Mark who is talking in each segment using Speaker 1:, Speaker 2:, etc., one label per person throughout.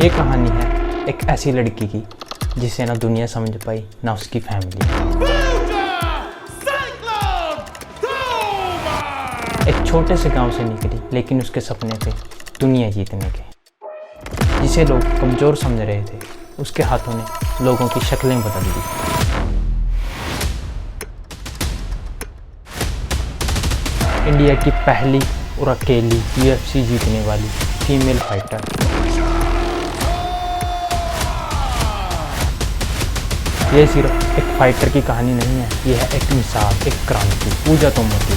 Speaker 1: ये कहानी है एक ऐसी लड़की की जिसे ना दुनिया समझ पाई ना उसकी फैमिली। एक छोटे से गांव से निकली लेकिन उसके सपने थे दुनिया जीतने के। जिसे लोग कमज़ोर समझ रहे थे उसके हाथों ने लोगों की शक्लें बदल दी। इंडिया की पहली और अकेली UFC जीतने वाली फीमेल फाइटर। ये सिर्फ एक फाइटर की कहानी नहीं है, ये है एक मिसाल, एक क्रांति। पूजा तोमर की।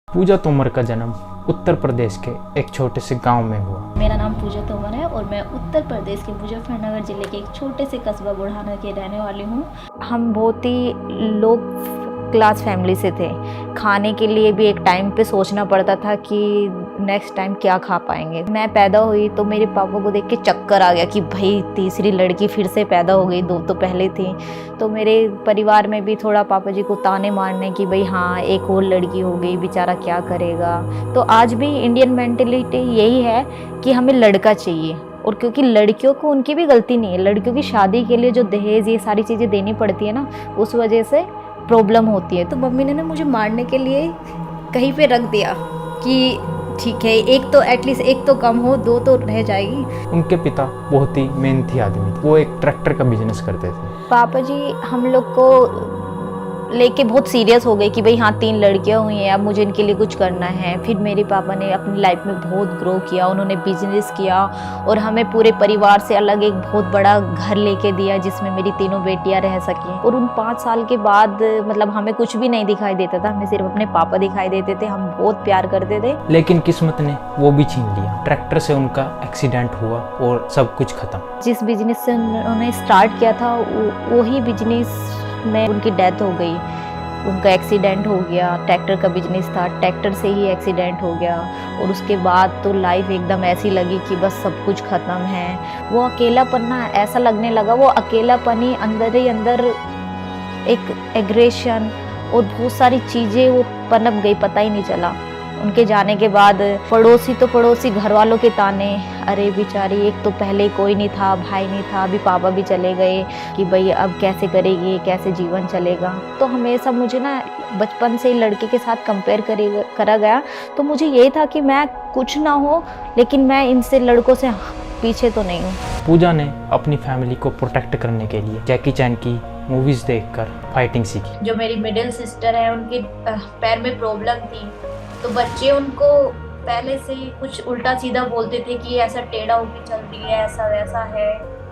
Speaker 1: पूजा तोमर का जन्म उत्तर प्रदेश के एक छोटे से गांव में हुआ।
Speaker 2: मेरा नाम पूजा तोमर है और मैं उत्तर प्रदेश के मुजफ्फरनगर जिले के एक छोटे से कस्बा बुढ़ाना के रहने वाली हूँ। हम बहुत ही लो क्लास फैमिली से थे। खाने के लिए भी एक टाइम पे सोचना पड़ता था कि नेक्स्ट टाइम क्या खा पाएंगे। मैं पैदा हुई तो मेरे पापा को देख के चक्कर आ गया कि भाई तीसरी लड़की फिर से पैदा हो गई, 2 तो पहले थी। तो मेरे परिवार में भी थोड़ा पापा जी को ताने मारने कि भाई हाँ एक और लड़की हो गई, बेचारा क्या करेगा। तो आज भी इंडियन मेंटेलिटी यही है कि हमें लड़का चाहिए। और क्योंकि लड़कियों को उनकी भी गलती नहीं है, लड़कियों की शादी के लिए जो दहेज ये सारी चीज़ें देनी पड़ती है ना, उस वजह से प्रॉब्लम होती है। तो मम्मी ने ना मुझे मारने के लिए कहीं पे रख दिया कि ठीक है एक तो एटलीस्ट एक तो कम हो, 2 तो रह जाएगी।
Speaker 1: उनके पिता बहुत ही मेहनती आदमी थे। वो एक ट्रैक्टर का बिजनेस करते थे।
Speaker 2: पापा जी हम लोग को लेके बहुत सीरियस हो गए कि भाई हाँ 3 लड़कियां हुई हैं, अब मुझे इनके लिए कुछ करना है। फिर मेरे पापा ने अपनी लाइफ में बहुत ग्रो किया, उन्होंने बिजनेस किया और हमें पूरे परिवार से अलग एक बहुत बड़ा घर लेके दिया जिसमें मेरी 3 बेटियां रह सकें। और उन 5 साल के बाद मतलब हमें कुछ भी नहीं दिखाई देता था, हमें सिर्फ अपने पापा दिखाई देते थे। हम बहुत प्यार करते थे।
Speaker 1: लेकिन किस्मत ने वो भी छीन लिया। ट्रैक्टर से उनका एक्सीडेंट हुआ और सब कुछ खत्म।
Speaker 2: जिस बिजनेस से उन्होंने स्टार्ट किया था वही बिजनेस में उनकी डेथ हो गई। उनका एक्सीडेंट हो गया। ट्रैक्टर का बिजनेस था, ट्रैक्टर से ही एक्सीडेंट हो गया। और उसके बाद तो लाइफ एकदम ऐसी लगी कि बस सब कुछ ख़त्म है। वो अकेलापन ना ऐसा लगने लगा, वो अकेलापन ही अंदर एक एग्रेशन और बहुत सारी चीज़ें वो पनप गई, पता ही नहीं चला। उनके जाने के बाद पड़ोसी घर वालों के ताने, अरे बेचारी एक तो पहले कोई नहीं था, भाई नहीं था, अभी पापा भी चले गए कि भाई अब कैसे करेगी, कैसे जीवन चलेगा। तो हमेशा मुझे ना बचपन से लड़के के साथ कंपेयर करा गया। तो मुझे यही था कि मैं कुछ ना हो लेकिन मैं इनसे लड़कों से पीछे तो नहीं हूँ।
Speaker 1: पूजा ने अपनी फैमिली को प्रोटेक्ट करने के लिए जैकी चैन की मूवीज देखकर फाइटिंग सीखी।
Speaker 2: जो मेरी मिडिल सिस्टर है उनके पैर में प्रॉब्लम थी, तो बच्चे उनको पहले से ही कुछ उल्टा सीधा बोलते थे कि ऐसा टेढ़ा होके चल रही है, ऐसा वैसा है,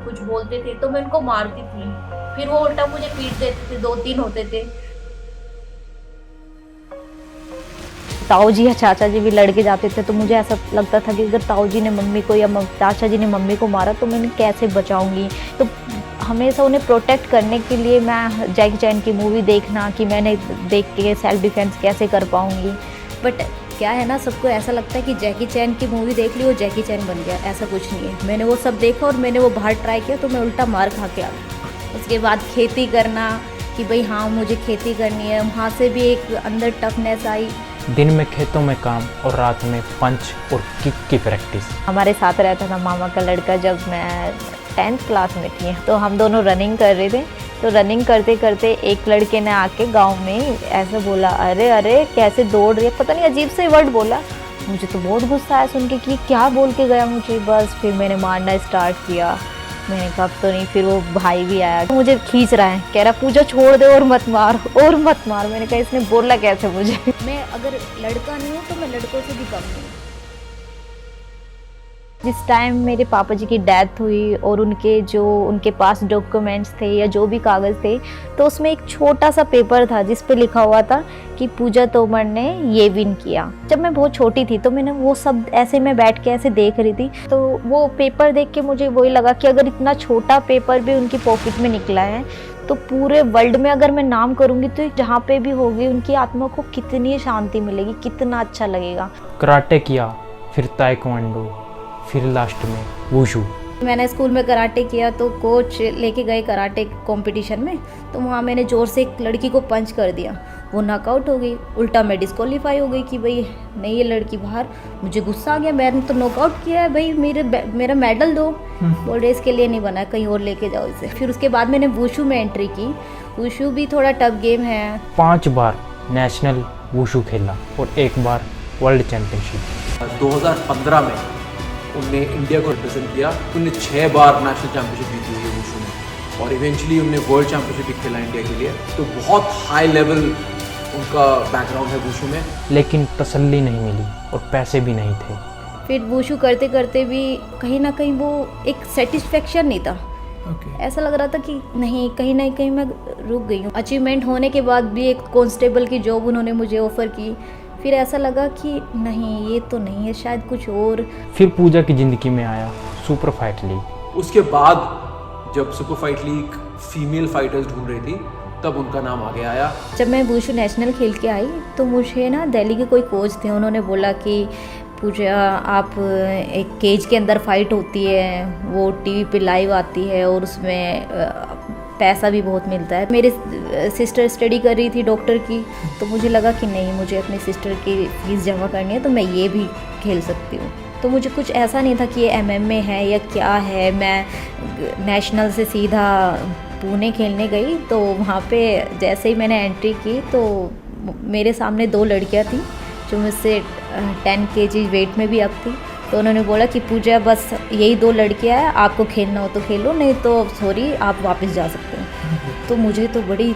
Speaker 2: कुछ बोलते थे। तो मैं उनको मारती थी, फिर वो उल्टा मुझे पीट देते थे। 2-3 होते थे। ताऊ जी या चाचा जी भी लड़के जाते थे तो मुझे ऐसा लगता था कि अगर ताऊ जी ने मम्मी को या चाचा जी ने मम्मी को मारा तो मैं कैसे बचाऊंगी। तो हमेशा उन्हें प्रोटेक्ट करने के लिए मैं जैकी चैन की मूवी देखना कि मैंने देख के सेल्फ डिफेंस कैसे कर पाऊंगी। बट क्या है ना, सबको ऐसा लगता है कि जैकी चैन की मूवी देख ली वो जैकी चैन बन गया। ऐसा कुछ नहीं है। मैंने वो सब देखा और मैंने वो बाहर ट्राई किया तो मैं उल्टा मार खा के आ गई। उसके बाद खेती करना कि भाई हाँ मुझे खेती करनी है, वहाँ से भी एक अंदर टफनेस आई।
Speaker 1: दिन में खेतों में काम और रात में पंच और किक की प्रैक्टिस।
Speaker 2: हमारे साथ रहता था मामा का लड़का। जब मैं 10th क्लास में थी तो हम दोनों रनिंग कर रहे थे। तो रनिंग करते करते एक लड़के ने आके गांव में ऐसा बोला, अरे अरे कैसे दौड़ रही है, पता नहीं अजीब से वर्ड बोला। मुझे तो बहुत गुस्सा आया सुन के कि क्या बोल के गया मुझे। बस फिर मैंने मारना स्टार्ट किया। मैंने कहा तो नहीं। फिर वो भाई भी आया, तो मुझे खींच रहा है, कह रहा पूजा छोड़ दे और मत मार और मत मार। मैंने कहा इसने बोला कैसे मुझे। मैं अगर लड़का नहीं हूँ तो मैं लड़कों से भी कम नहीं हूँ। जिस टाइम मेरे पापा जी की डेथ हुई और उनके पास डॉक्यूमेंट्स थे या जो भी कागज़ थे, तो उसमें एक छोटा सा पेपर था जिस पे लिखा हुआ था कि पूजा तोमर ने ये विन किया। जब मैं बहुत छोटी थी तो मैंने वो सब ऐसे मैं बैठ के ऐसे देख रही थी। तो वो पेपर देख के मुझे वही लगा कि अगर इतना छोटा पेपर भी उनकी पॉकेट में निकला है तो पूरे वर्ल्ड में अगर मैं नाम करूँगी तो जहाँ पे भी होगी उनकी आत्मा को कितनी शांति मिलेगी, कितना अच्छा लगेगा।
Speaker 1: कराटे किया, फिर ताइक्वांडो, फिर लास्ट में वुशु।
Speaker 2: मैंने स्कूल में कराटे किया तो कोच लेके गए कराटे कंपटीशन में, तो वहाँ मैंने जोर से एक लड़की को पंच कर दिया। वो नॉकआउट हो गई। उल्टा मैं डिस्क्वालीफाई हो गई कि भाई नहीं ये लड़की बाहर। मुझे गुस्सा आ गया, मैंने तो नॉकआउट किया है भाई, मेरा मेडल दो। बोल रहे इसके लिए नहीं बना, कहीं और लेके जाओ इसे। फिर उसके बाद मैंने वुशु में एंट्री की। वुशु भी थोड़ा टफ गेम है।
Speaker 1: 5 बार नेशनल वुशु खेला और 1 बार वर्ल्ड चैम्पियनशिप।
Speaker 3: 2015 में उनने इंडिया को रिप्रेजेंट किया। उनने 6 बार नेशनल चैम्पियनशिप जीती हुई है वुशु में और इवेंचुअली उनने वर्ल्ड चैम्पियनशिप भी खेला इंडिया के लिए। तो बहुत हाई लेवल उनका बैकग्राउंड है वुशु में।
Speaker 1: लेकिन तसल्ली नहीं मिली और पैसे भी नहीं थे।
Speaker 2: फिर वुशु करते करते भी कहीं ना कहीं वो एक सेटिस्फेक्शन नहीं था। ऐसा लग रहा था कि नहीं, कहीं ना कहीं मैं रुक गई हूँ। अचीवमेंट होने के बाद भी एक कांस्टेबल की जॉब उन्होंने मुझे ऑफ़र की। फिर ऐसा लगा कि नहीं, ये तो नहीं है, शायद कुछ और।
Speaker 1: फिर पूजा की ज़िंदगी में आया सुपर फाइट लीग।
Speaker 3: उसके बाद जब super fight league female fighters ढूंढ रही थी तब उनका नाम आगे आया।
Speaker 2: जब मैं वुशु नेशनल खेल के आई तो मुझे ना दिल्ली के कोई कोच थे, उन्होंने बोला कि पूजा आप एक केज के अंदर फाइट होती है, वो टीवी पे लाइव आती है और उसमें पैसा भी बहुत मिलता है। मेरे सिस्टर स्टडी कर रही थी डॉक्टर की, तो मुझे लगा कि नहीं, मुझे अपनी सिस्टर की फीस जमा करनी है तो मैं ये भी खेल सकती हूँ। तो मुझे कुछ ऐसा नहीं था कि ये MMA है या क्या है। मैं नेशनल से सीधा पुणे खेलने गई तो वहाँ पे जैसे ही मैंने एंट्री की तो मेरे सामने 2 लड़कियाँ थी जो मुझसे 10 kg वेट में भी अप थी। तो उन्होंने बोला कि पूजा बस यही 2 लड़कियाँ हैं, आपको खेलना हो तो खेलो, नहीं तो सॉरी आप वापस जा सकते हो। तो मुझे तो बड़ी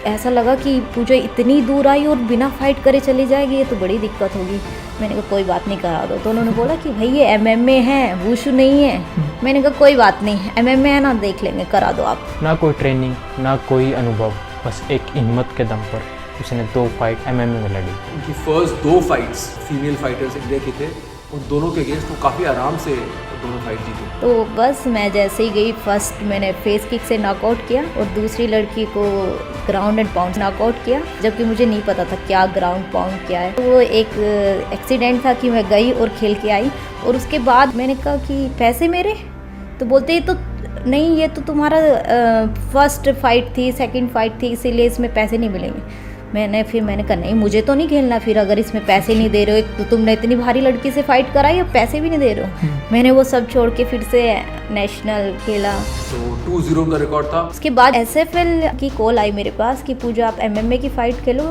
Speaker 2: ऐसा लगा कि पूजा इतनी दूर आई और बिना फाइट करे चली जाएगी, ये तो बड़ी दिक्कत होगी। मैंने कहा कोई बात नहीं, करा दो। तो उन्होंने बोला कि भाई ये MMA है, वुशु नहीं है। मैंने कहा कोई बात नहीं, MMA है ना, देख लेंगे, करा दो आप।
Speaker 1: ना कोई ट्रेनिंग, ना कोई अनुभव, बस एक हिम्मत के दम पर उसने 2 फाइट MMA में लड़ी।
Speaker 3: उनकी first 2 fights female fighters India के थे। उन दोनों के अगेंस्ट वो काफ़ी आराम से दोनों फाइट जीते।
Speaker 2: तो बस मैं जैसे ही गई, फर्स्ट मैंने फेस किक से नॉकआउट किया और दूसरी लड़की को ग्राउंड एंड पाउंड नॉकआउट किया, जबकि मुझे नहीं पता था क्या ग्राउंड पाउंड क्या है। तो वो एक एक्सीडेंट था कि मैं गई और खेल के आई। और उसके बाद मैंने कहा कि पैसे मेरे, तो बोलते ये तो नहीं, ये तो तुम्हारा फर्स्ट फाइट थी, सेकंड फाइट थी, इसीलिए इसमें पैसे नहीं मिलेंगे। मैंने कहा नहीं, मुझे तो नहीं खेलना फिर, अगर इसमें पैसे नहीं दे रहे हो। तो तुमने इतनी भारी लड़की से फाइट कराई और पैसे भी नहीं दे रहे हो। मैंने वो सब छोड़ के फिर से नेशनल खेला।
Speaker 3: तो 2-0 का रिकॉर्ड था।
Speaker 2: उसके बाद SFL की कॉल आई मेरे पास कि पूजा आप MMA की फ़ाइट खेलो।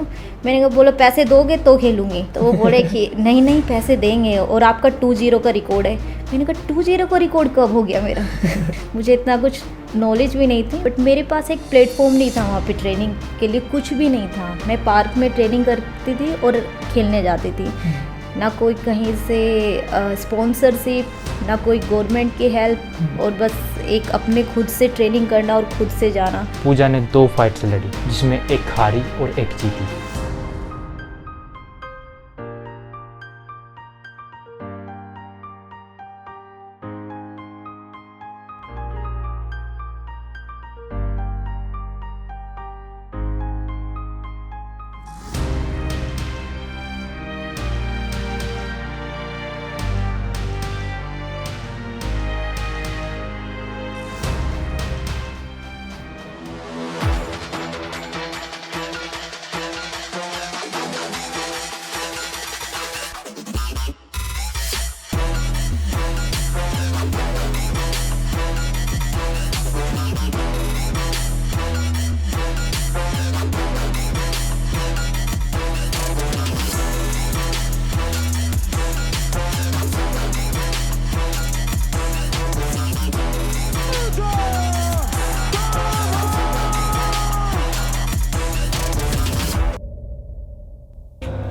Speaker 2: मैंने कहा बोलो पैसे दोगे तो खेलूँगी। तो वो बोले कि नहीं पैसे देंगे और आपका 2-0 का रिकॉर्ड है। मैंने कहा 2-0 का रिकॉर्ड कब हो गया मेरा? मुझे इतना कुछ नॉलेज भी नहीं थी, बट मेरे पास एक प्लेटफॉर्म नहीं था वहाँ पे ट्रेनिंग के लिए, कुछ भी नहीं था। मैं पार्क में ट्रेनिंग करती थी और खेलने जाती थी। ना कोई कहीं से स्पॉन्सरशिप, ना कोई गवर्नमेंट की हेल्प, और बस एक अपने खुद से ट्रेनिंग करना और खुद से जाना।
Speaker 1: पूजा ने 2 फाइट्स लड़ी जिसमें एक हारी और एक जीती।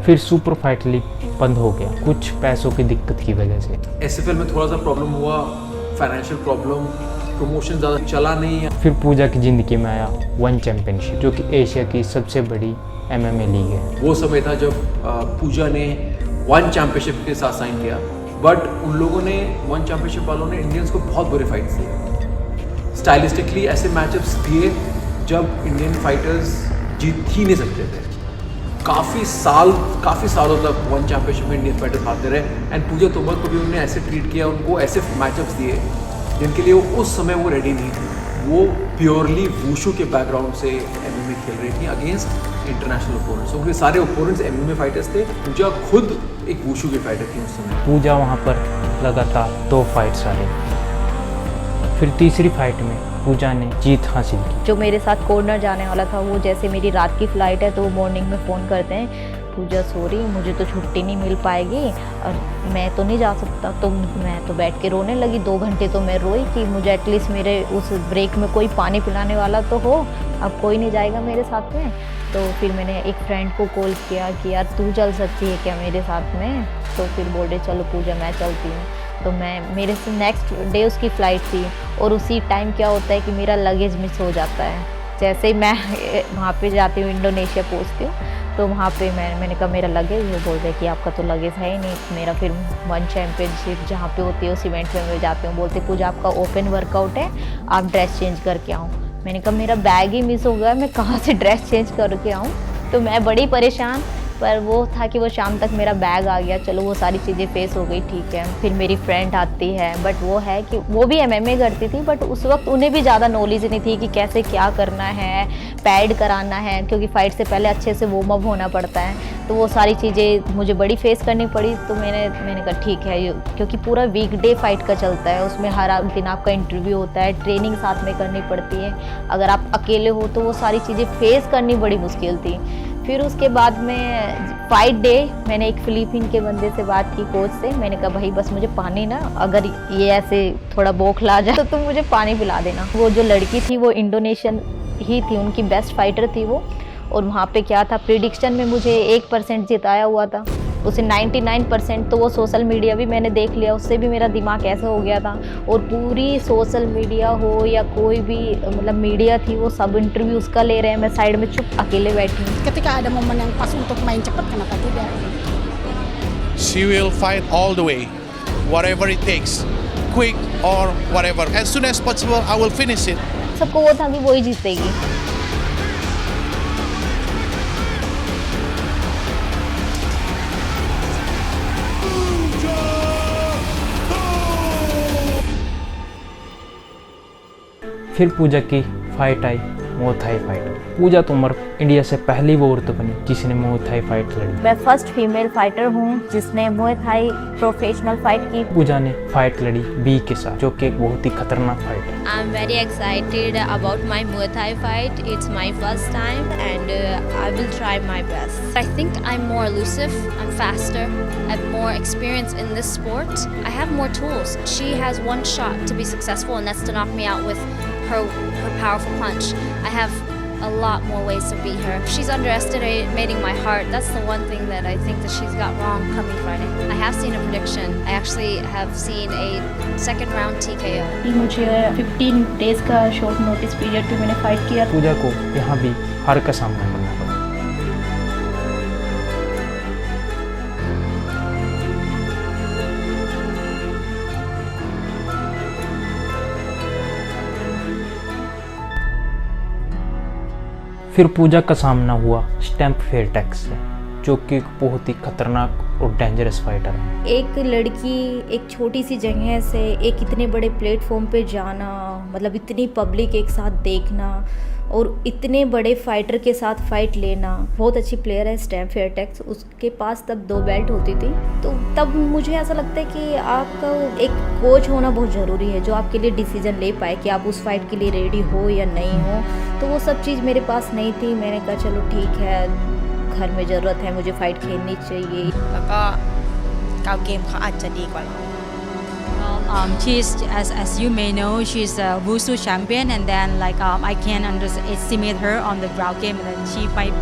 Speaker 1: फिर सुपर फाइट लीग बंद हो गया कुछ पैसों की दिक्कत की वजह से।
Speaker 3: SFL में थोड़ा सा प्रॉब्लम हुआ, फाइनेंशियल प्रॉब्लम, प्रमोशन ज़्यादा चला नहीं है।
Speaker 1: फिर पूजा की ज़िंदगी में आया वन चैम्पियनशिप, जो कि एशिया की सबसे बड़ी MMA लीग है।
Speaker 3: वो समय था जब पूजा ने वन चैम्पियनशिप के साथ साइन किया, बट उन लोगों ने, वन चैम्पियनशिप वालों ने इंडियंस को बहुत बुरे फाइट्स दिए। स्टाइलिस्टिकली ऐसे मैचअप्स दिए जब इंडियन फाइटर्स जीत ही नहीं सकते थे। काफ़ी सालों तक वन चैम्पियनशिप में इंडियन फाइटर्स हारते रहे। एंड पूजा तोमर को भी उन्होंने ऐसे ट्रीट किया, उनको ऐसे मैचअप्स दिए जिनके लिए वो उस समय वो रेडी नहीं थी। वो प्योरली वुशु के बैकग्राउंड से MMA खेल रही थी अगेंस्ट इंटरनेशनल ओपोनेंट्स, उनके सारे ओपोनेंट्स एमएमए फाइटर्स थे। पूजा खुद एक वुशु की फाइटर थी उस समय।
Speaker 1: पूजा वहाँ पर लगातार 2 फाइट्स हारे। फिर तीसरी फाइट में पूजा ने जीत हासिल की।
Speaker 2: जो मेरे साथ कॉर्नर जाने वाला था, वो जैसे मेरी रात की फ़्लाइट है तो वो मॉर्निंग में फ़ोन करते हैं, पूजा सॉरी मुझे तो छुट्टी नहीं मिल पाएगी और मैं तो नहीं जा सकता। तो मैं तो बैठ के रोने लगी। 2 घंटे तो मैं रोई कि मुझे एटलीस्ट मेरे उस ब्रेक में कोई पानी पिलाने वाला तो हो, अब कोई नहीं जाएगा मेरे साथ में। तो फिर मैंने एक फ्रेंड को कॉल किया कि यार तू चल सकती है क्या मेरे साथ में? तो फिर बोल रहे चलो पूजा मैं चलती हूँ। तो मैं मेरे से नेक्स्ट डे उसकी फ़्लाइट थी और उसी टाइम क्या होता है कि मेरा लगेज मिस हो जाता है। जैसे ही मैं वहाँ पे जाती हूँ, इंडोनेशिया पहुँचती हूँ, तो वहाँ पे मैंने कहा मेरा लगेज, वो बोल रहे कि आपका तो लगेज है ही नहीं। मेरा फिर वन चैम्पियनशिप जहाँ पे होती है उस इवेंट में मैं जाती हूँ, बोलते पूजा आपका ओपन वर्कआउट है, आप ड्रेस चेंज करके आओ। मैंने कहा मेरा बैग ही मिस हो गया, मैं कहाँ से ड्रेस चेंज करके आऊँ? तो मैं बड़ी परेशान, पर वो था कि वो शाम तक मेरा बैग आ गया, चलो वो सारी चीज़ें फेस हो गई, ठीक है। फिर मेरी फ्रेंड आती है, बट वो है कि वो भी एमएमए करती थी, बट उस वक्त उन्हें भी ज़्यादा नॉलेज नहीं थी कि कैसे क्या करना है, पैड कराना है, क्योंकि फ़ाइट से पहले अच्छे से वार्म अप होना पड़ता है। तो वो सारी चीज़ें मुझे बड़ी फेस करनी पड़ी। तो मैंने कहा ठीक है, क्योंकि पूरा वीकडे फाइट का चलता है, उसमें हर दिन आपका इंटरव्यू होता है, ट्रेनिंग साथ में करनी पड़ती है। अगर आप अकेले हो तो वो सारी चीज़ें फेस करनी बड़ी मुश्किल थी। फिर उसके बाद में फाइट डे मैंने एक फिलीपीन के बंदे से बात की, कोच से। मैंने कहा भाई बस मुझे पानी ना, अगर ये ऐसे थोड़ा बौखला आ जाए तो तुम मुझे पानी पिला देना। वो जो लड़की थी वो इंडोनेशियन ही थी, उनकी बेस्ट फाइटर थी वो। और वहाँ पे क्या था, प्रिडिक्शन में मुझे 1% जिताया हुआ था, उसे 99%। तो वो सोशल मीडिया भी मैंने देख लिया, उससे भी मेरा दिमाग ऐसा हो गया था। और पूरी सोशल मीडिया हो या कोई भी मतलब मीडिया थी, वो सब इंटरव्यू उसका ले रहे हैं, मैं साइड में चुप अकेले बैठी हूँ।
Speaker 4: Ketika ada momen yang pas untuk main cepat, kenapa tidak?
Speaker 5: She will fight all the way, whatever it takes, quick or whatever. As soon as possible, I will finish it.
Speaker 2: सबको वो था कि वो ही जीतेगी।
Speaker 1: फिर पूजा की फाइट आई muay Thai fight. Puja Tomar India से पहली वो औरत बनी जिसने मुay थाई फाइट लड़ी।
Speaker 2: मैं फर्स्ट फीमेल फाइटर हूँ जिसने मुay थाई प्रोफेशनल फाइट की।
Speaker 1: पूजा ने फाइट लड़ी बी के साथ, जो कि एक बहुत ही खतरनाक फाइट है।
Speaker 6: I'm very excited about my Muay Thai fight. It's my first time and I will try my best. I think I'm more elusive, I'm faster, I have more experience in this sport. I have more tools. She has one shot to be successful and that's to knock me out with her powerful punch. I have a lot more ways to beat her. She's underestimating my heart. That's the one thing that I think that she's got wrong coming Friday. I have seen a prediction. I actually have seen a second round TKO.
Speaker 7: मुझे 15 days का short notice period पे मैंने fight किया।
Speaker 1: पूजा को यहाँ भी हार का सामना करना पड़ा। फिर पूजा का सामना हुआ स्टैम्प फेयरटेक्स से, जो कि एक बहुत ही खतरनाक और डेंजरस फाइटर है।
Speaker 2: एक लड़की एक छोटी सी जगह से एक इतने बड़े प्लेटफॉर्म पे जाना, मतलब इतनी पब्लिक एक साथ देखना और इतने बड़े फाइटर के साथ फाइट लेना। बहुत अच्छी प्लेयर है स्टैम्प फेयरटेक्स, उसके पास तब 2 बेल्ट होती थी। तो तब मुझे ऐसा लगता है कि आपका एक कोच होना बहुत ज़रूरी है, जो आपके लिए डिसीजन ले पाए कि आप उस फाइट के लिए रेडी हो या नहीं हो। तो वो सब चीज़ मेरे पास नहीं थी। मैंने कहा चलो ठीक है, घर में ज़रूरत है, मुझे फ़ाइट खेलनी चाहिए।
Speaker 4: แล้วก็เกาเกมเขาอาจจะดีกว่าเรา
Speaker 8: She's as you may know, she's a Wushu champion, and then I can underestimate her on the ground game, and then she fight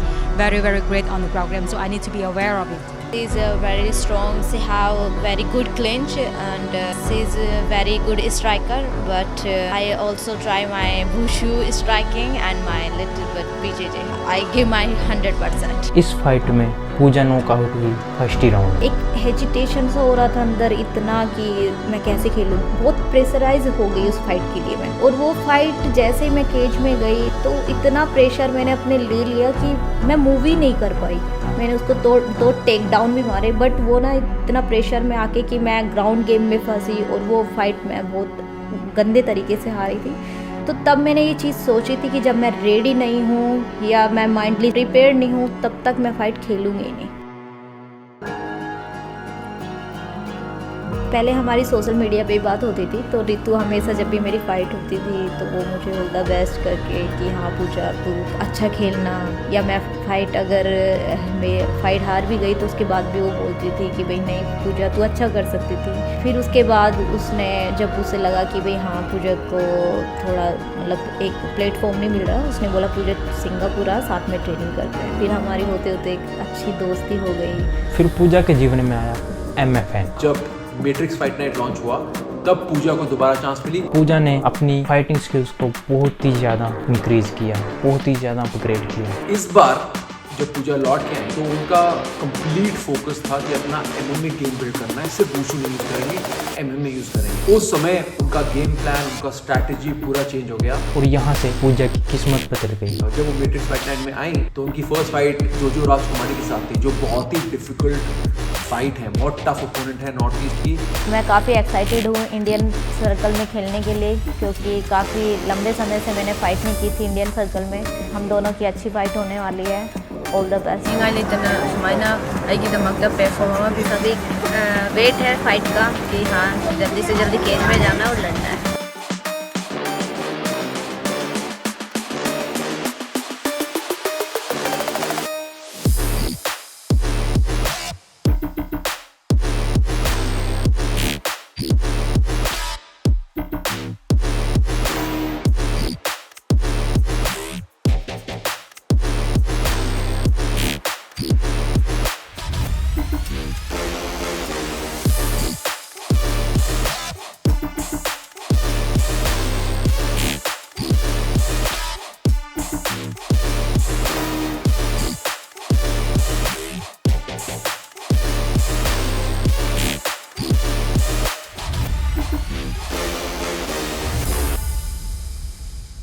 Speaker 8: very great on the ground game, so I need to be aware of it.
Speaker 6: She's very strong. She have a very good clinch and she's a very good striker. But I also try my wushu striking and my little bit BJJ. I give my 100%.
Speaker 1: इस fight में पूजा knockout हुई first ही round.
Speaker 2: एक hesitation सा हो रहा था अंदर इतना कि मैं कैसे खेलूं, बहुत प्रेशराइज हो गई उस फाइट के लिए मैं। और वो फाइट जैसे ही मैं केज में गई तो इतना प्रेशर मैंने अपने ले लिया कि मैं मूव ही नहीं कर पाई। मैंने उसको दो टेक डाउन भी मारे, बट वो ना इतना प्रेशर में आके कि मैं ग्राउंड गेम में फंसी और वो फाइट मैं बहुत गंदे तरीके से हारी थी। तो तब मैंने ये चीज़ सोची थी कि जब मैं रेडी नहीं हूँ या मैं माइंडली प्रिपेयर नहीं हूँ तब तक मैं फ़ाइट खेलूँगी ही नहीं। पहले हमारी सोशल मीडिया पे बात होती थी तो रितु हमेशा जब भी मेरी फ़ाइट होती थी तो वो मुझे ऑल द बेस्ट करके कि हाँ पूजा तू अच्छा खेलना, या मैं फ़ाइट हार भी गई तो उसके बाद भी वो बोलती थी कि भाई नहीं पूजा तू अच्छा कर सकती थी। फिर उसके बाद उसने जब उसे लगा कि भाई हाँ पूजा को थोड़ा मतलब एक प्लेटफॉर्म नहीं मिल रहा, उसने बोला पूजा सिंगापुर आ साथ में ट्रेनिंग करते हैं। फिर हमारी होते होते एक अच्छी दोस्ती हो गई।
Speaker 1: फिर पूजा के जीवन में आया MFN।
Speaker 3: जब मैट्रिक्स फाइट नाइट लॉन्च हुआ तब पूजा को दोबारा चांस मिली।
Speaker 1: पूजा ने अपनी फाइटिंग स्किल्स को बहुत ही ज़्यादा इंक्रीज किया, बहुत ही ज़्यादा अपग्रेड किया।
Speaker 3: इस बार जब पूजा लौट के आई तो उनका कंप्लीट फोकस था कि अपना MMA गेम बिल्ड करना है, सिर्फ वुशु नहीं यूज़ करेंगे, MMA यूज़ करेंगे। उस समय उनका गेम प्लान, उनका स्ट्रैटेजी पूरा चेंज हो गया
Speaker 1: और यहाँ से पूजा की किस्मत बदल गई।
Speaker 3: जब वो मैट्रिक्स फाइट नाइट में आई तो उनकी फर्स्ट फाइट जोजो राजकुमारी के साथ थी, जो बहुत ही डिफिकल्ट फाइट है, बहुत टफ ओपोनेंट है नॉर्थ ईस्ट की।
Speaker 2: मैं काफ़ी एक्साइटेड हूँ इंडियन सर्कल में खेलने के लिए, क्योंकि काफ़ी लंबे समय से मैंने फ़ाइट नहीं की थी इंडियन सर्कल में। हम दोनों की अच्छी फाइट होने वाली है। All the best.
Speaker 6: सभी वेट है फाइट का कि हाँ जल्दी से जल्दी केज में जाना और लड़ना है।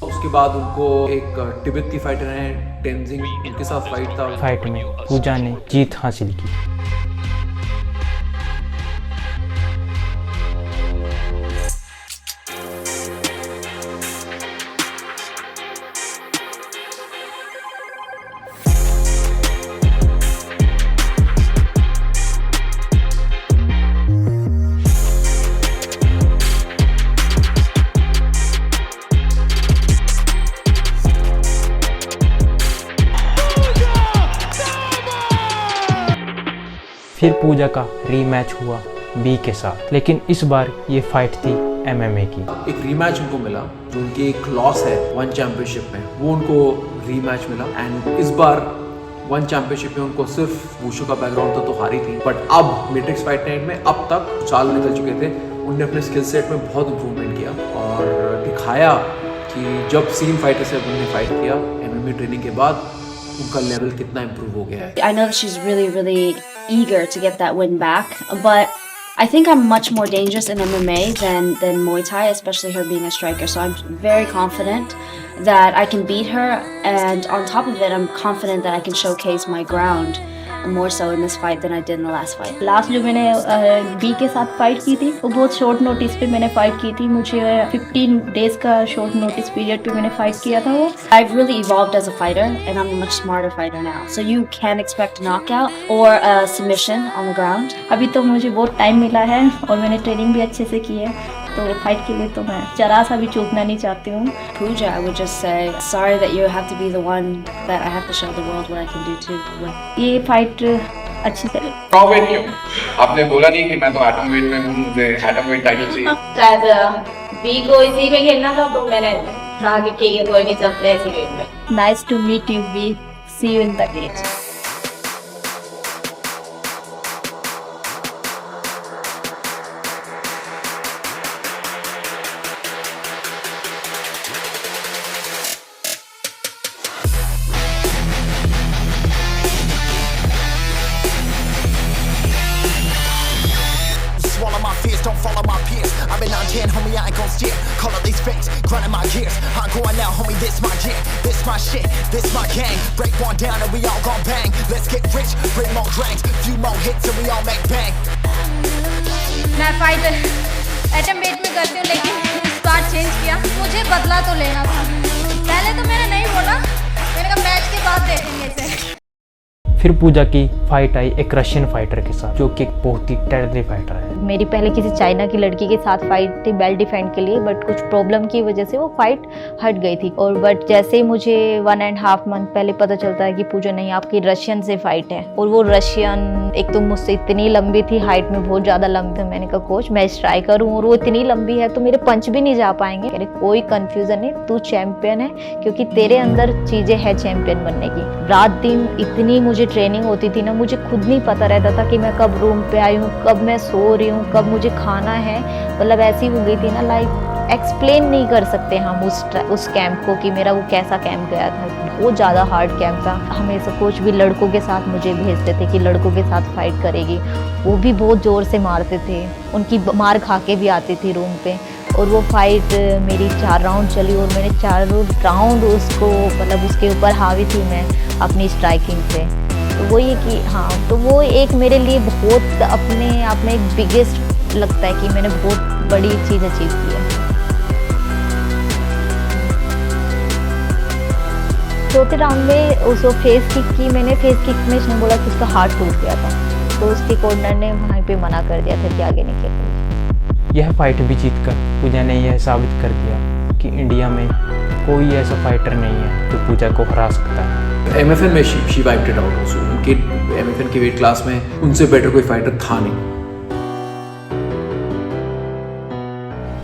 Speaker 3: उसके बाद उनको एक तिब्बत की फाइटर है टेंजिंग, उनके साथ फाइट था।
Speaker 1: फाइट में पूजा ने जीत हासिल की। फिर पूजा का रीमैच हुआ बी के साथ, लेकिन इस बार ये फाइट थी MMA की।
Speaker 3: एक रीमैच उनको मिला, जो उनकी एक लॉस है वन चैंपियनशिप में, वो उनको रीमैच मिला। एंड इस बार वन चैंपियनशिप में उनको सिर्फ वुशु का बैकग्राउंड था तो हारी थी, बट अब मैट्रिक्स फाइट नाइट में अब तक साल निकल चुके थे, उनने अपने स्किल सेट में बहुत इंप्रूवमेंट किया और दिखाया कि जब सेम फाइटर से उन्होंने फाइट किया MMA ट्रेनिंग के बाद उनका लेवल कितना इम्प्रूव हो गया है।
Speaker 9: I know that she's really eager to get that win back, but I think I'm much more dangerous in MMA than Muay Thai, especially her being a striker. So I'm very confident that I can beat her, and on top of it, I'm confident that I can showcase my ground more so in this fight than I did in the last fight.
Speaker 7: Last जो मैंने B के साथ fight की थी वो बहुत short notice पे मैंने फाइट की थी। मुझे 15 डेज का शॉर्ट नोटिस पीरियड पे मैंने फाइट किया था वो।
Speaker 9: I've really evolved as a fighter, and I'm a much smarter fighter now. So you can expect a knockout or a submission on the ground.
Speaker 7: अभी तो मुझे बहुत टाइम मिला है और मैंने ट्रेनिंग भी अच्छे से की है, तो फाइट के लिए तो मैं जरा सा भी चूकना नहीं चाहती हूँ।
Speaker 9: Pooja, I would just say sorry that you have to be the one that I have to show the world what I can do too.
Speaker 7: ये फाइट अच्छी चले।
Speaker 10: वेट क्यों? आपने बोला नहीं कि मैं तो एटम वेट में हूँ, मुझे एटम वेट टाइटल चाहिए।
Speaker 7: शायद बी को इसी में खेलना था तो मैंने कहा कि ठीक है कोई नहीं चलते ऐसी वेट में। नाइस टू मीट यू बी, see you in the cage.
Speaker 11: Don't follow my peers. I've been on 10, homie, I ain't gon' steer. Call up these fakes, grinding my gears. I'm going now, homie, this my gear. This my shit, this my gang. Break one down and we all gon' bang. Let's get rich, bring more drinks. Few more hits and we all make bang.
Speaker 6: मैं fight atom wait में करती हूँ, लेकिन इस बार
Speaker 2: change किया, मुझे बदला तो लेना था। पहले तो मैंने नहीं बोला, मैंने कहा मैच के बाद देखेंगे इसे।
Speaker 1: फिर पूजा की फाइट आई एक रशियन फाइटर के साथ, जो कि एक बहुत ही टेररिस्ट फाइटर है।
Speaker 2: मेरी पहले किसी चाइना की लड़की के साथ फाइट थी बेल्ट डिफेंड के लिए, बट कुछ प्रॉब्लम की वजह से वो फाइट हट गई थी। और बट जैसे ही मुझे 1.5 मंथ पहले पता चलता है कि पूजा नहीं, आपकी रशियन से फाइट है, और वो रशियन एक तो मुझसे इतनी लंबी थी, हाइट में बहुत ज़्यादा लंबी थी। मैंने कहा कोच मैं स्ट्राइकर हूँ और वो इतनी लंबी है तो मेरे पंच भी नहीं जा पाएंगे। कह रहे कोई कन्फ्यूज़न नहीं, तू चैंपियन है क्योंकि तेरे अंदर चीज़ें हैं चैंपियन बनने की। रात दिन इतनी मुझे ट्रेनिंग होती थी ना, मुझे खुद नहीं पता रहता था कि मैं कब रूम पे आई हूँ, कब मैं सो रही हूँ, कब मुझे खाना है। मतलब ऐसी हो गई थी ना, लाइक एक्सप्लेन नहीं कर सकते हम उस कैंप को कि मेरा वो कैसा कैंप गया था। बहुत ज़्यादा हार्ड कैंप था। हमेशा कोच भी लड़कों के साथ मुझे भेजते थे कि लड़कों के साथ फाइट करेगी। वो भी बहुत ज़ोर से मारते थे, उनकी मार खा के भी आती थी रूम पे। और वो फाइट मेरी 4 राउंड चली और मैंने 4 राउंड उसको मतलब उसके ऊपर हावी थी मैं अपनी स्ट्राइकिंग से। तो वो ये कि हाँ, तो वो एक मेरे लिए बहुत अपने आप में एक बिगेस्ट लगता है कि मैंने बहुत बड़ी चीज़ अचीव की है। चौथे राउंड में उसको फेस किक की मैंने। फेस किक में इसने बोला कि उसका हाथ टूट गया था, तो उसके कॉर्नर ने वहीं पे मना कर दिया था कि आगे नहीं खेलना।
Speaker 1: यह फाइट भी जीतकर पूजा ने यह साबित कर दिया कि इंडिया में कोई ऐसा फाइटर नहीं है जो पूजा को हरा सकता है।
Speaker 3: MFN में she wiped it out also. उनके MFN के वेट क्लास में उनसे बेटर कोई फाइटर था नहीं।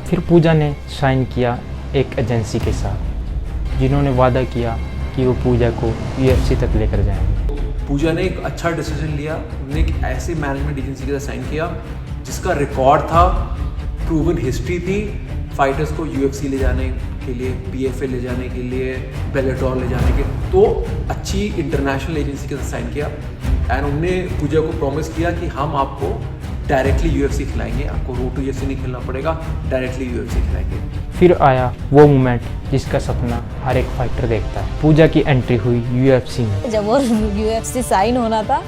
Speaker 1: फिर पूजा ने साइन किया एक एजेंसी के साथ, जिन्होंने वादा किया कि वो पूजा को UFC तक लेकर जाएंगे।
Speaker 3: पूजा ने एक अच्छा डिसीजन लिया। उन्होंने एक ऐसे मैनेजमेंट एजेंसी के साथ साइन किया जिसका रिकॉर्ड था, प्रूवन हिस्ट्री थी फाइटर्स को UFC ले जाने के लिए, PFA ले जाने के लिए, बेलाटोर ले जाने के। तो अच्छी इंटरनेशनल एजेंसी के साथ साइन किया एंड उन्होंने पूजा को प्रॉमिस किया कि हम आपको डायरेक्टली UFC खिलाएंगे, आपको रोड टू UFC नहीं खेलना पड़ेगा, डायरेक्टली UFC खिलाएंगे।
Speaker 1: फिर आया वो मोमेंट जिसका सपना हर एक फाइटर देखता है। पूजा की एंट्री हुई UFC में।
Speaker 2: जब वो UFC साइन होना था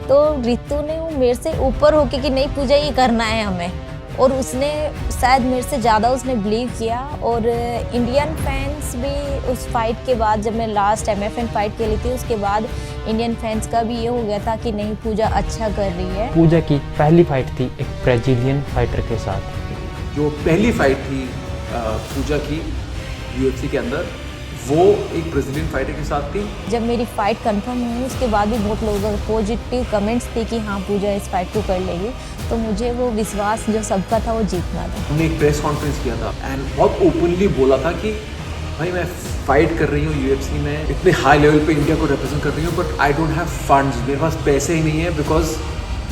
Speaker 2: तो रितु ने वो मेरे से ऊपर होके कि नहीं पूजा ये करना है हमें, और उसने शायद मेरे से ज़्यादा उसने बिलीव किया। और इंडियन फैंस भी उस फाइट के बाद, जब मैं लास्ट MFN फाइट खेली थी उसके बाद इंडियन फैंस का भी ये हो गया था कि नहीं पूजा अच्छा कर रही है।
Speaker 1: पूजा की पहली फाइट थी एक ब्राज़ीलियन फाइटर के साथ।
Speaker 3: जो पहली फाइट थी पूजा की UFC के अंदर, वो एक ब्राज़ीलियन फाइटर के साथ थी।
Speaker 2: जब मेरी फ़ाइट कंफर्म हुई उसके बाद भी बहुत लोगों के पॉजिटिव कमेंट्स थे कि हाँ पूजा इस फाइट को कर लेगी, तो मुझे वो विश्वास जो सबका था वो जीतना था।
Speaker 3: उन्होंने एक प्रेस कॉन्फ्रेंस किया था एंड बहुत ओपनली बोला था कि भाई मैं फाइट कर रही हूँ UFC में, इतने हाई लेवल पे इंडिया को रिप्रेजेंट कर रही हूँ, but I don't have funds, मेरे पास पैसे ही नहीं है बिकॉज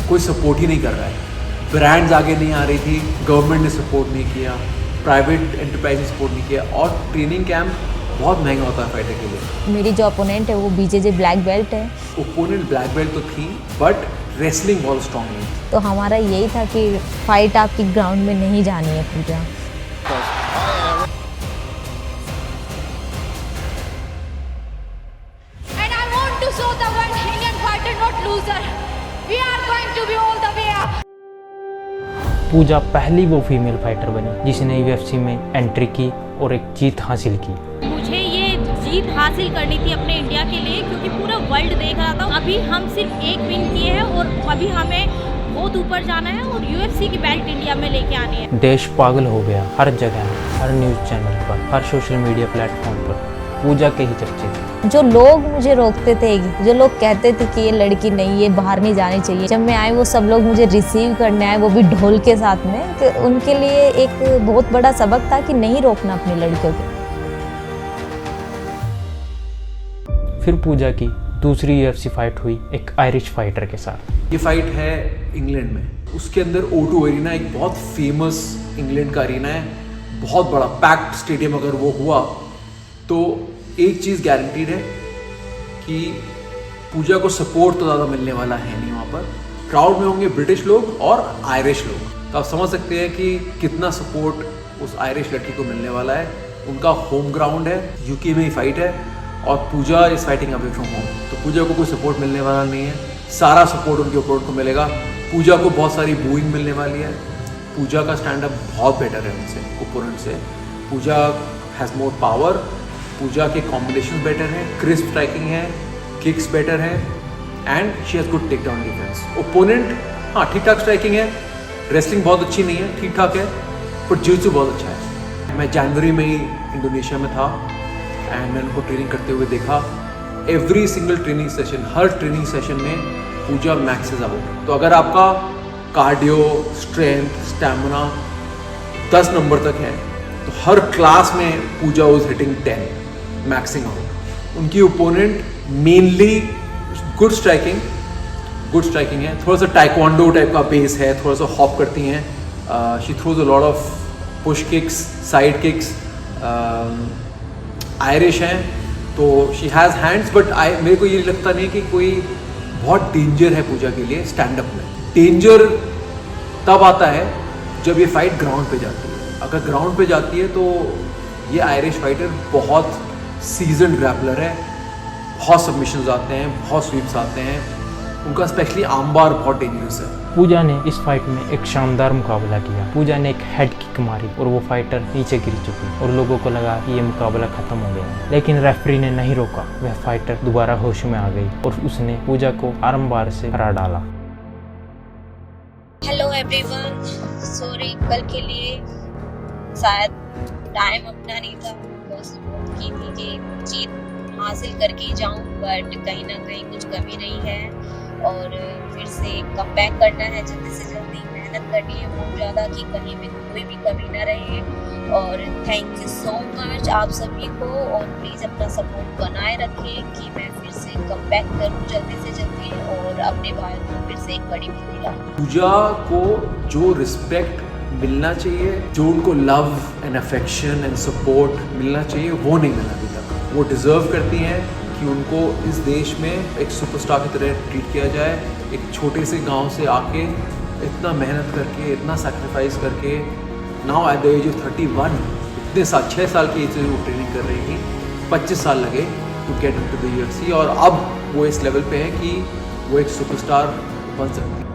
Speaker 3: कोई सपोर्ट ही नहीं कर रहा है। ब्रांड्स आगे नहीं आ रही थी, गवर्नमेंट ने सपोर्ट नहीं किया, प्राइवेट एंटरप्राइज ने सपोर्ट नहीं किया, और ट्रेनिंग कैंप बहुत महंगा होता है फाइटर के लिए।
Speaker 2: मेरी जो ओपोनेंट है वो BJJ ब्लैक बेल्ट है।
Speaker 3: ओपोनेंट ब्लैक बेल्ट तो थी बट रेसलिंग बहुत स्ट्रॉन्ग नहीं।
Speaker 2: तो हमारा यही था कि फाइट आपकी ग्राउंड में नहीं जानी है पूजा।
Speaker 12: And I want to show the world Indian fighter not loser. We are going to be all the way up.
Speaker 1: पूजा पहली वो फीमेल फाइटर बनी जिसने UFC में एंट्री की और एक जीत हासिल की।
Speaker 13: मुझे ये जीत हासिल करनी थी अपने इंडिया के लिए, क्योंकि पूरा वर्ल्ड देख रहा था। अभी हम सिर्फ एक विन किए हैं और अभी हमें बहुत ऊपर जाना है और UFC की बेल्ट इंडिया में लेके आनी है।
Speaker 1: देश पागल हो गया, हर जगह, हर न्यूज़ चैनल पर, हर सोशल मीडिया प्लेटफॉर्म पर पूजा के ही चर्चे थे।
Speaker 2: जो लोग मुझे रोकते थे, जो लोग कहते थे कि ये लड़की नहीं, ये बाहर नहीं जानी चाहिए, जब मैं आई वो सब लोग मुझे रिसीव करने आए, वो भी ढोल के साथ में, तो उनके लिए एक बहुत बड़ा सबक था कि नहीं रोकना अपनी लड़कियों को।
Speaker 1: फिर पूजा की दूसरी UFC फाइट हुई एक आयरिश फाइटर के साथ।
Speaker 3: ये फाइट है इंग्लैंड में, उसके अंदर O2 एरिना एक बहुत फेमस इंग्लैंड का एरिना है, बहुत बड़ा पैक्ड स्टेडियम। अगर वो हुआ तो एक चीज़ गारंटीड है कि पूजा को सपोर्ट तो ज़्यादा मिलने वाला है नहीं। वहाँ पर क्राउड में होंगे ब्रिटिश लोग और आयरिश लोग, तो आप समझ सकते हैं कि कितना सपोर्ट उस आयरिश लड़की को मिलने वाला है। उनका होम ग्राउंड है, UK में ही फाइट है और Puja is fighting away from home, तो पूजा को कोई सपोर्ट मिलने वाला नहीं है। सारा सपोर्ट उनके ओपोनेंट को मिलेगा। पूजा को बहुत सारी बूइंग मिलने वाली है। पूजा का स्टैंड अप बहुत बेटर है उनसे, ओपोनेंट से। पूजा हैज़ मोर पावर, पूजा के कॉम्बिनेशन बेटर हैं, क्रिस्प स्ट्राइकिंग है, किक्स बेटर है and she has good takedown defence. Opponent हाँ ठीक ठाक स्ट्राइकिंग है, रेसलिंग बहुत अच्छी नहीं है, ठीक ठाक है, पर जिu-jitsu बहुत अच्छा है। मैं जनवरी में ही इंडोनेशिया में था एंड मैंने उनको ट्रेनिंग करते हुए देखा। Every single training session, her training session में पूजा मैक्सेस आउट। तो अगर आपका कार्डियो, स्ट्रेंथ, स्टैमिना 10 नंबर तक है तो हर क्लास में पूजा वाज हिटिंग 10 मैक्सिंग आउट। उनकी ओपोनेंट मेनली गुड स्ट्राइकिंग है, थोड़ा सा टाइक्वांडो टाइप का बेस है, थोड़ा सा हॉप करती हैं। She throws a lot of push kicks, side kicks, Irish हैं, तो शी हैज़ हैंड्स। बट मेरे को ये लगता नहीं कि कोई बहुत डेंजर है पूजा के लिए स्टैंड अप में। डेंजर तब आता है जब ये फाइट ग्राउंड पे जाती है। अगर ग्राउंड पे जाती है तो ये आयरिश फाइटर बहुत सीजन्ड ग्रैपलर है, बहुत सबमिशंस आते हैं, बहुत स्वीप्स आते हैं, उनका स्पेशली आर्मबार बहुत डेंजरस है।
Speaker 1: पूजा ने इस फाइट में एक शानदार मुकाबला किया। पूजा ने एक हेड किक मारी और वो फाइटर नीचे गिर चुकी और लोगों को लगा कि ये मुकाबला खत्म हो गया, लेकिन रेफरी ने नहीं रोका। वह फाइटर दोबारा होश में आ गई और उसने पूजा को आर्म बार से हरा डाला।
Speaker 6: हेलो एवरीवन, सॉरी कल के लिए शायद टाइम अपना नहीं था, बस की थी कि जीत हासिल करके ही जाऊं, बट कहीं ना कहीं कुछ कमी रही है और फिर से कम बैक करना है, जल्दी से जल्दी मेहनत करनी है बहुत ज़्यादा कि कहीं भी कोई भी कमी ना रहे। और थैंक यू सो मच आप सभी को, और प्लीज़ अपना सपोर्ट बनाए रखें कि मैं फिर से कम बैक करूँ जल्दी से जल्दी और अपने भाई को फिर से एक बड़ी भी दिलाऊं।
Speaker 3: पूजा को जो रिस्पेक्ट मिलना चाहिए, जो उनको love and affection and support मिलना चाहिए, वो नहीं मिला अभी तक। वो डिज़र्व करती हैं कि उनको इस देश में एक सुपरस्टार की तरह ट्रीट किया जाए। एक छोटे से गांव से आके इतना मेहनत करके, इतना सैक्रिफाइस करके, now at the age of 31, इतने 6 साल की एज से वो ट्रेनिंग कर रही थी, 25 साल लगे to get into the UFC, और अब वो इस लेवल पे है कि वो एक सुपरस्टार बन सकती है।